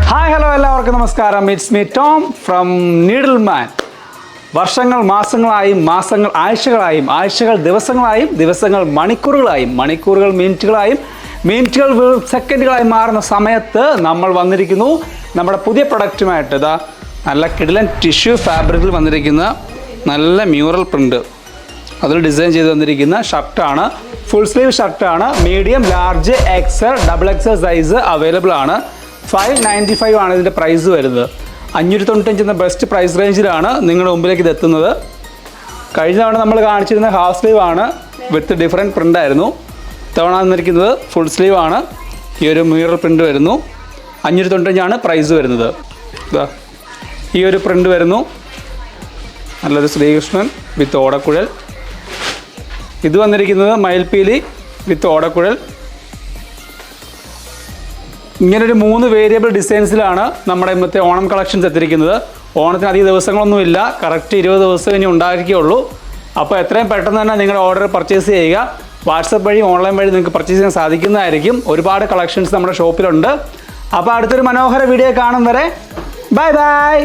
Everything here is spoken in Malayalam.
ഹായ് ഹലോ എല്ലാവർക്കും നമസ്കാരം. It's me Tom from Needleman. വർഷങ്ങൾ മാസങ്ങളായും, മാസങ്ങൾ ആഴ്ചകളായും, ആഴ്ചകൾ ദിവസങ്ങളായും, ദിവസങ്ങൾ മണിക്കൂറുകളായും, മണിക്കൂറുകൾ മിനിറ്റുകളായും, മിനിറ്റുകൾ സെക്കൻഡുകളായി മാറുന്ന സമയത്ത് നമ്മൾ വന്നിരിക്കുന്നു നമ്മുടെ പുതിയ പ്രൊഡക്റ്റുമായിട്ട്. ഇതാ നല്ല കിടിലൻ ടിഷ്യൂ ഫാബ്രിക്കിൽ വന്നിരിക്കുന്ന നല്ല മ്യൂറൽ പ്രിൻ്റ് അതിൽ ഡിസൈൻ ചെയ്ത് വന്നിരിക്കുന്ന ഷർട്ടാണ്. ഫുൾ സ്ലീവ് ഷർട്ടാണ്. Medium, large, XL, double XL size available ആണ്. 595 ആണ് ഇതിൻ്റെ പ്രൈസ് വരുന്നത്. 595 എന്ന ബെസ്റ്റ് പ്രൈസ് റേഞ്ചിലാണ് നിങ്ങളുടെ മുമ്പിലേക്ക് ഇത് എത്തുന്നത്. കഴിഞ്ഞ തവണ നമ്മൾ കാണിച്ചിരുന്ന ഹാഫ് സ്ലീവ് ആണ്, വിത്ത് ഡിഫറെൻറ്റ് പ്രിൻ്റ് ആയിരുന്നു. തവണ വന്നിരിക്കുന്നത് ഫുൾ സ്ലീവ് ആണ്. ഈ ഒരു മ്യൂറൽ പ്രിൻ്റ് വരുന്നു. 595 പ്രൈസ് വരുന്നത്. ഈ ഒരു പ്രിൻ്റ് വരുന്നു. നല്ലൊരു ശ്രീകൃഷ്ണൻ വിത്ത് ഓടക്കുഴൽ. ഇത് വന്നിരിക്കുന്നത് മയിൽപ്പീലി വിത്ത് ഓടക്കുഴൽ. ഇങ്ങനൊരു 3 വേരിയബിൾ ഡിസൈൻസിലാണ് നമ്മുടെ ഇന്നത്തെ ഓണം കളക്ഷൻസ് എത്തിയിരിക്കുന്നത്. ഓണത്തിന് അധിക ദിവസങ്ങളൊന്നുമില്ല, കറക്റ്റ് 20 ദിവസം ഇനി ഉണ്ടായിരിക്കുകയുള്ളൂ. അപ്പോൾ എത്രയും പെട്ടെന്ന് തന്നെ നിങ്ങളുടെ ഓർഡർ പർച്ചേസ് ചെയ്യുക. വാട്സപ്പ് വഴി, ഓൺലൈൻ വഴി നിങ്ങൾക്ക് പർച്ചേസ് ചെയ്യാൻ സാധിക്കുന്നതായിരിക്കും. ഒരുപാട് കളക്ഷൻസ് നമ്മുടെ ഷോപ്പിലുണ്ട്. അപ്പോൾ അടുത്തൊരു മനോഹര വീഡിയോ കാണും വരെ ബൈ ബൈ.